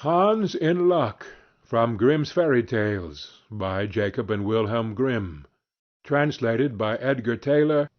Hans in Luck, from Grimm's Fairy Tales, by Jacob and Wilhelm Grimm, translated by Edgar Taylor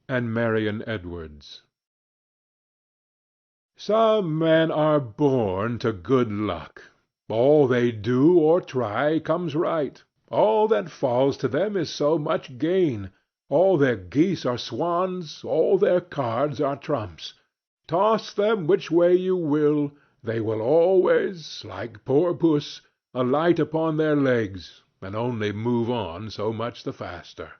and Marion Edwards. Some men are born to good luck. All they do or try comes right. All that falls to them is so much gain. All their geese are swans, all their cards are trumps. Toss them which way you will, they will always, like poor puss, alight upon their legs, and only move on so much the faster.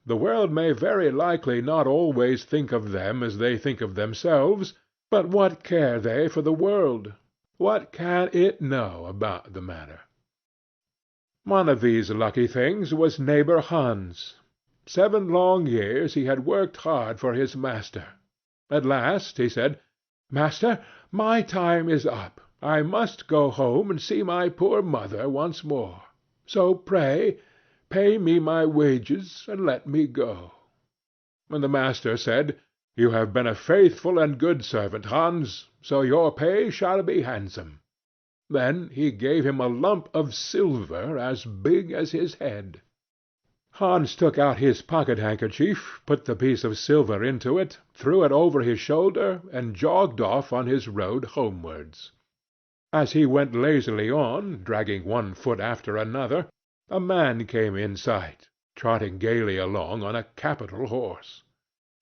The world may very likely not always think of them as they think of themselves, but what care they for the world? What can it know about the matter? One of these lucky things was neighbor Hans. 7 long years he had worked hard for his master. At last he said, "Master, my time is up. I must go home and see my poor mother once more. So pray, pay me my wages and let me go." And the master said, "You have been a faithful and good servant, Hans, so your pay shall be handsome." Then he gave him a lump of silver as big as his head. Hans took out his pocket-handkerchief, put the piece of silver into it, threw it over his shoulder, and jogged off on his road homewards. As he went lazily on, dragging one foot after another, a man came in sight, trotting gaily along on a capital horse.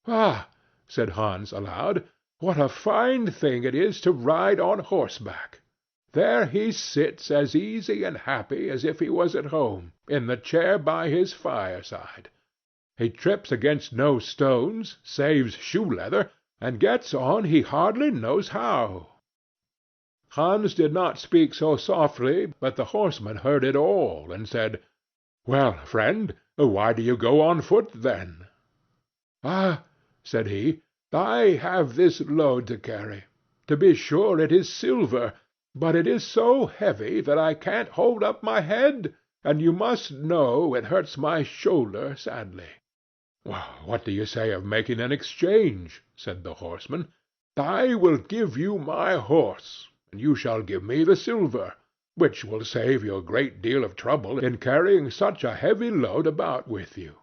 "Ah!" said Hans aloud, "what a fine thing it is to ride on horseback! There he sits as easy and happy as if he was at home, in the chair by his fireside. He trips against no stones, saves shoe-leather, and gets on he hardly knows how." Hans did not speak so softly but the horseman heard it all, and said, "Well, friend, why do you go on foot, then?" "Ah," said he, "I have this load to carry. To be sure it is silver, but it is so heavy that I can't hold up my head, and you must know it hurts my shoulder sadly." "What do you say of making an exchange?" said the horseman. "I will give you my horse, and you shall give me the silver, which will save you a great deal of trouble in carrying such a heavy load about with you."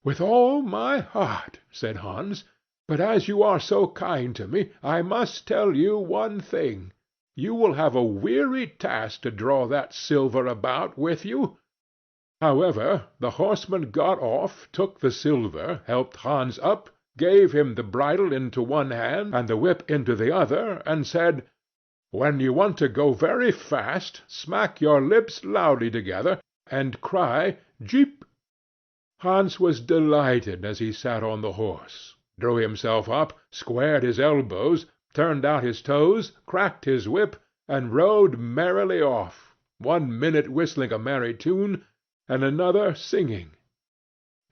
"With all my heart," said Hans, "but as you are so kind to me, I must tell you one thing. You will have a weary task to draw that silver about with you." However, the horseman got off, took the silver, helped Hans up, gave him the bridle into one hand and the whip into the other, and said, "When you want to go very fast, smack your lips loudly together, and cry 'Jeep.'" Hans was delighted as he sat on the horse, drew himself up, squared his elbows, turned out his toes, cracked his whip, and rode merrily off, 1 minute whistling a merry tune, and another singing,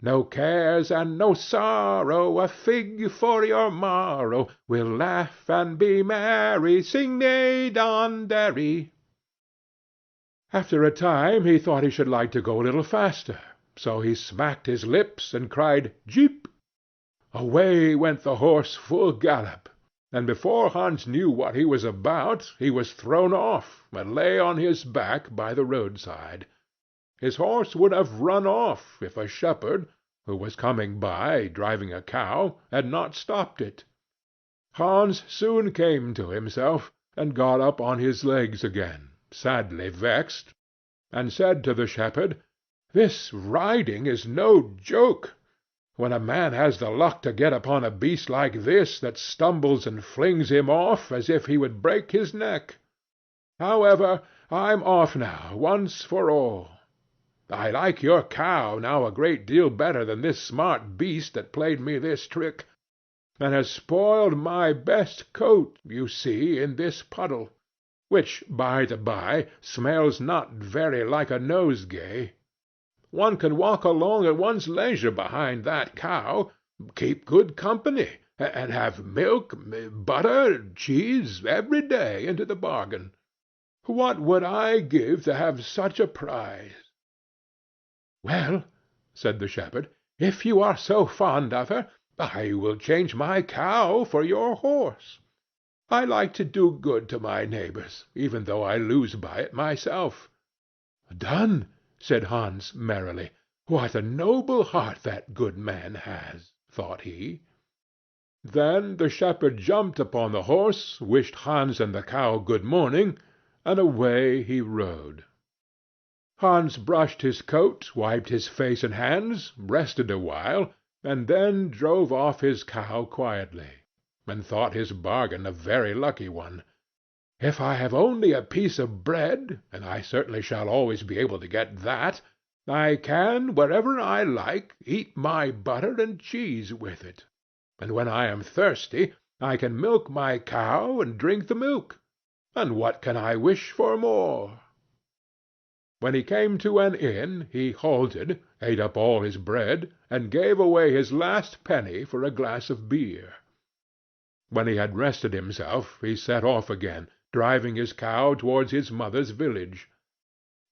"No cares and no sorrow, a fig for your morrow, we'll laugh and be merry, sing neigh don derry." After a time he thought he should like to go a little faster, so he smacked his lips and cried "Jeep." Away went the horse full gallop, and before Hans knew what he was about, he was thrown off, and lay on his back by the roadside. His horse would have run off if a shepherd, who was coming by driving a cow, had not stopped it. Hans soon came to himself, and got up on his legs again, sadly vexed, and said to the shepherd, "This riding is no joke. When a man has the luck to get upon a beast like this, that stumbles and flings him off as if he would break his neck. However, I'm off now, once for all. I like your cow now a great deal better than this smart beast that played me this trick, and has spoiled my best coat, you see, in this puddle, which, by the by, smells not very like a nosegay. One can walk along at one's leisure behind that cow, keep good company, and have milk, butter, cheese, every day into the bargain. What would I give to have such a prize?" "Well," said the shepherd, "if you are so fond of her, I will change my cow for your horse." I like to do good to my neighbors, even though I lose by it myself." "Done!" said Hans merrily. "What a noble heart that good man has!" thought he. Then the shepherd jumped upon the horse, wished Hans and the cow good morning, and away he rode. Hans brushed his coat, wiped his face and hands, rested awhile, and then drove off his cow quietly, and thought his bargain a very lucky one. "If I have only a piece of bread, and I certainly shall always be able to get that, I can, wherever I like, eat my butter and cheese with it. And when I am thirsty, I can milk my cow and drink the milk. And what can I wish for more?" When he came to an inn, he halted, ate up all his bread, and gave away his last penny for a glass of beer. When he had rested himself, he set off again, driving his cow towards his mother's village.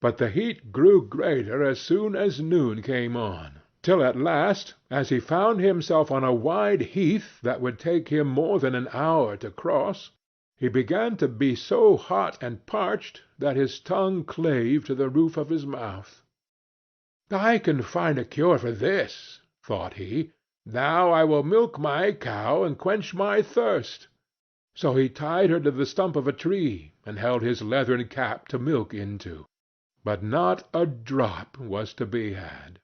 But the heat grew greater as soon as noon came on, till at last, as he found himself on a wide heath that would take him more than an hour to cross, he began to be so hot and parched that his tongue clave to the roof of his mouth. "I can find a cure for this," thought he. "Now I will milk my cow and quench my thirst." So he tied her to the stump of a tree, and held his leathern cap to milk into. But not a drop was to be had.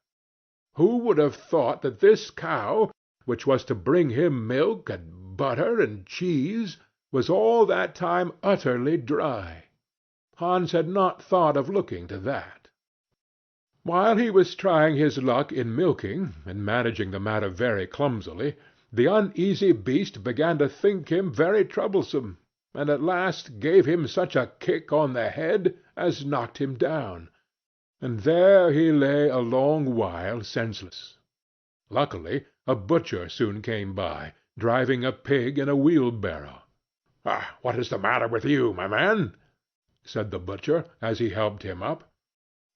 Who would have thought that this cow, which was to bring him milk and butter and cheese, was all that time utterly dry? Hans had not thought of looking to that. While he was trying his luck in milking, and managing the matter very clumsily, the uneasy beast began to think him very troublesome, and at last gave him such a kick on the head as knocked him down, and there he lay a long while senseless. Luckily a butcher soon came by, driving a pig in a wheelbarrow. "What is the matter with you, my man?" said the butcher, as he helped him up.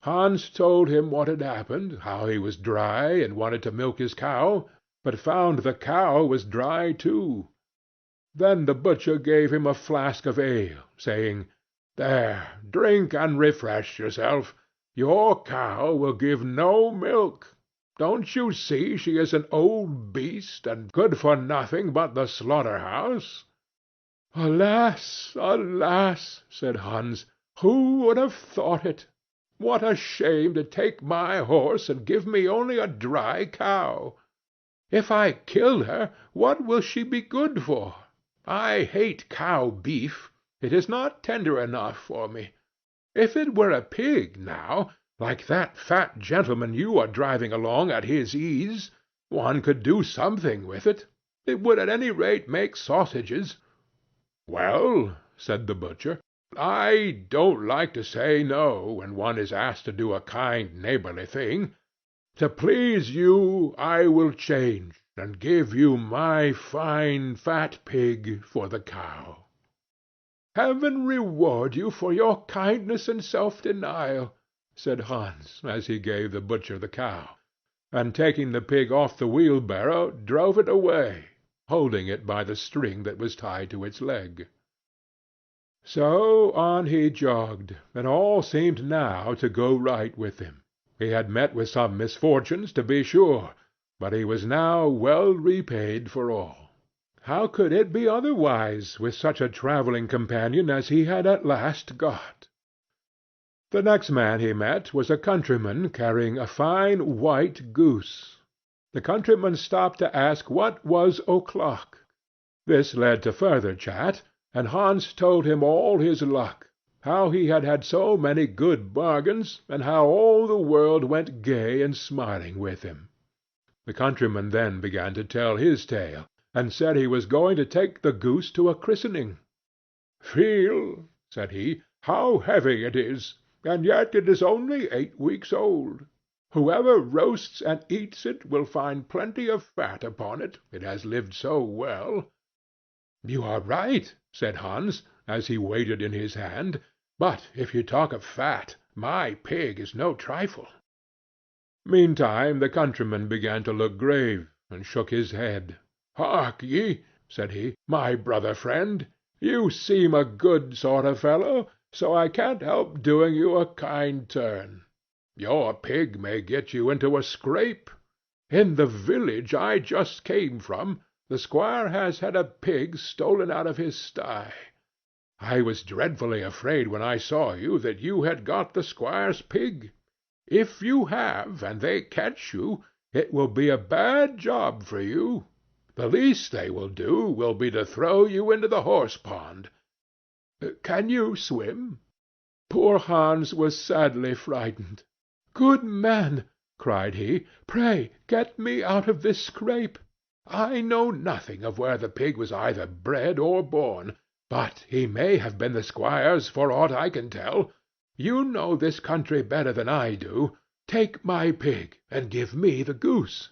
Hans told him what had happened, how he was dry and wanted to milk his cow, but found the cow was dry too. Then the butcher gave him a flask of ale, saying, "There, drink and refresh yourself. Your cow will give no milk. Don't you see she is an old beast, and good for nothing but the slaughter-house?" "Alas, alas!" said Hans, "who would have thought it? What a shame to take my horse and give me only a dry cow! If I kill her, what will she be good for? I hate cow beef. It is not tender enough for me. If it were a pig, now, like that fat gentleman you are driving along at his ease, one could do something with it. It would at any rate make sausages." "Well," said the butcher, "I don't like to say no when one is asked to do a kind neighborly thing. To please you I will change, and give you my fine fat pig for the cow." "Heaven reward you for your kindness and self-denial," said Hans, as he gave the butcher the cow, and taking the pig off the wheelbarrow, drove it away, holding it by the string that was tied to its leg. So on he jogged, and all seemed now to go right with him. He had met with some misfortunes, to be sure, but he was now well repaid for all. How could it be otherwise with such a travelling companion as he had at last got? The next man he met was a countryman carrying a fine white goose. The countryman stopped to ask what was o'clock. This led to further chat, and Hans told him all his luck, how he had had so many good bargains, and how all the world went gay and smiling with him. The countryman then began to tell his tale, and said he was going to take the goose to a christening. "Feel," said he, "how heavy it is, and yet it is only 8 weeks old. Whoever roasts and eats it will find plenty of fat upon it, it has lived so well." "You are right," said Hans, as he weighed it in his hand. "But if you talk of fat, my pig is no trifle." Meantime the countryman began to look grave, and shook his head. "Hark ye," said he, "my brother friend. You seem a good sort of fellow, so I can't help doing you a kind turn. Your pig may get you into a scrape. In the village I just came from, the squire has had a pig stolen out of his sty. I was dreadfully afraid when I saw you that you had got the squire's pig. If you have, and they catch you, it will be a bad job for you. The least they will do will be to throw you into the horse-pond. Can you swim?" Poor Hans was sadly frightened. "Good man," cried he, "pray get me out of this scrape. I know nothing of where the pig was either bred or born, but he may have been the squire's for aught I can tell. You know this country better than I do. Take my pig, and give me the goose."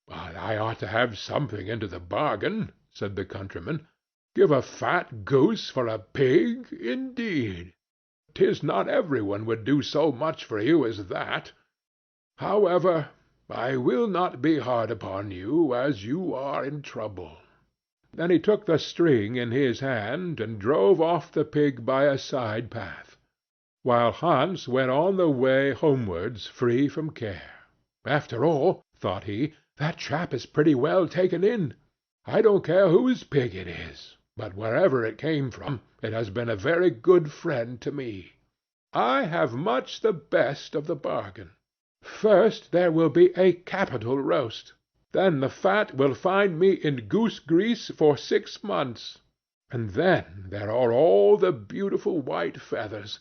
"I ought to have something into the bargain," said the countryman. "Give a fat goose for a pig, indeed! 'Tis not every one would do so much for you as that. However, I will not be hard upon you, as you are in trouble." Then he took the string in his hand, and drove off the pig by a side path, while Hans went on the way homewards free from care. "After all," thought he, "that chap is pretty well taken in. I don't care whose pig it is, but wherever it came from, it has been a very good friend to me. I have much the best of the bargain. First there will be a capital roast. Then the fat will find me in goose-grease for 6 months. And then there are all the beautiful white feathers.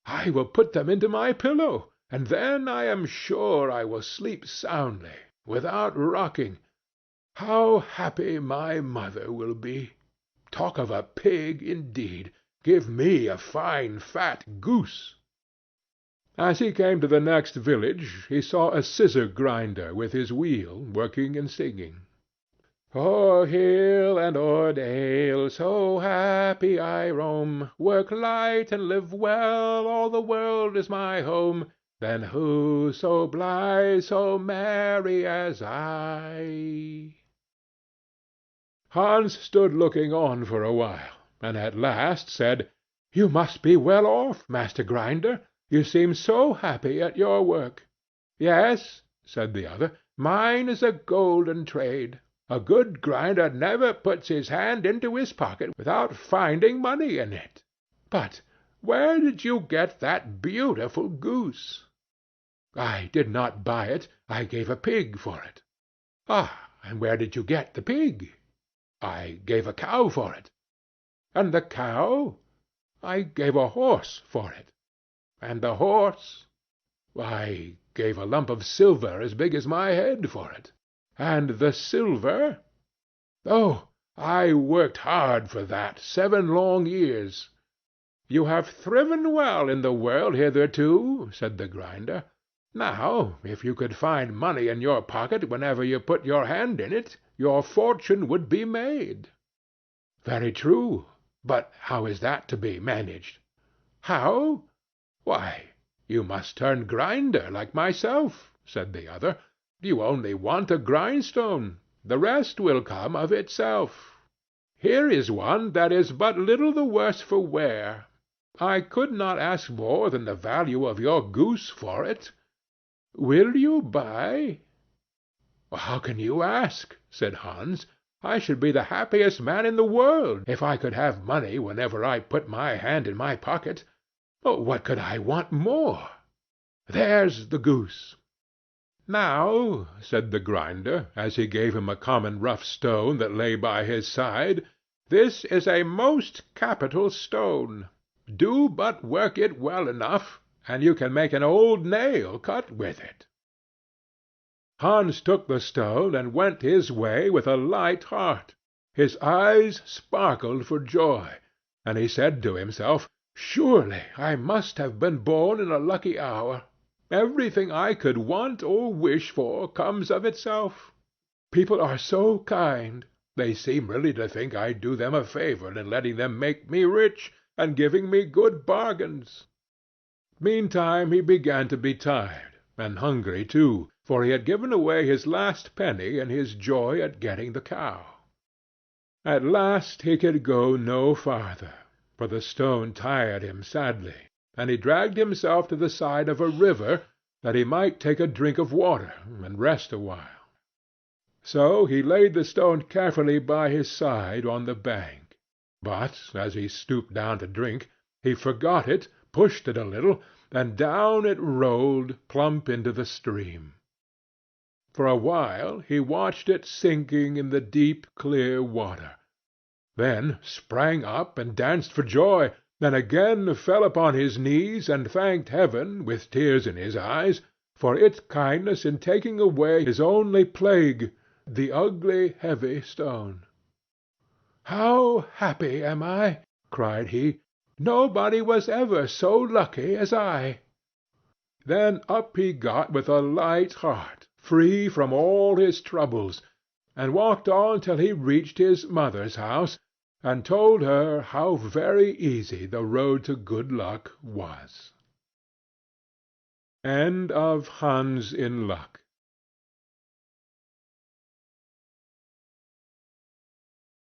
I will put them into my pillow, and then I am sure I will sleep soundly, without rocking. How happy my mother will be! Talk of a pig, indeed! Give me a fine fat goose." As he came to the next village, he saw a scissor-grinder with his wheel, working and singing. "O'er hill and o'er dale, so happy I roam, work light and live well, all the world is my home. Then who so blithe, so merry as I?" Hans stood looking on for a while, and at last said, "You must be well off, Master Grinder. You seem so happy at your work." "Yes," said the other, "mine is a golden trade. A good grinder never puts his hand into his pocket without finding money in it. But where did you get that beautiful goose?" "I did not buy it. I gave a pig for it." "Ah, and where did you get the pig?" "I gave a cow for it." "And the cow?" "I gave a horse for it." "And the horse?" "I gave a lump of silver as big as my head for it." "And the silver?" "Oh, I worked hard for that 7 long years." "You have thriven well in the world hitherto," said the grinder. "Now, if you could find money in your pocket whenever you put your hand in it, your fortune would be made." "Very true. But how is that to be managed?" "How? Why, you must turn grinder like myself," said the other. "You only want a grindstone. The rest will come of itself. Here is one that is but little the worse for wear. I could not ask more than the value of your goose for it. Will you buy?" "How can you ask?" said Hans. "I should be the happiest man in the world if I could have money whenever I put my hand in my pocket. What could I want more? There's the goose." "Now," said the grinder, as he gave him a common rough stone that lay by his side, "this is a most capital stone. Do but work it well enough, and you can make an old nail cut with it." Hans took the stone and went his way with a light heart. His eyes sparkled for joy, and he said to himself, "Surely I must have been born in a lucky hour. Everything I could want or wish for comes of itself. People are so kind. They seem really to think I do them a favor in letting them make me rich, and giving me good bargains." Meantime he began to be tired, and hungry too, for he had given away his last penny in his joy at getting the cow. At last he could go no farther, for the stone tired him sadly, and he dragged himself to the side of a river, that he might take a drink of water and rest awhile. So he laid the stone carefully by his side on the bank, but, as he stooped down to drink, he forgot it, pushed it a little, and down it rolled plump into the stream. For a while he watched it sinking in the deep, clear water, then sprang up and danced for joy, then again fell upon his knees and thanked heaven, with tears in his eyes, for its kindness in taking away his only plague, the ugly, heavy stone. "How happy am I!" cried he. "Nobody was ever so lucky as I." Then up he got with a light heart, free from all his troubles, and walked on till he reached his mother's house, and told her how very easy the road to good luck was. End of Hans in Luck,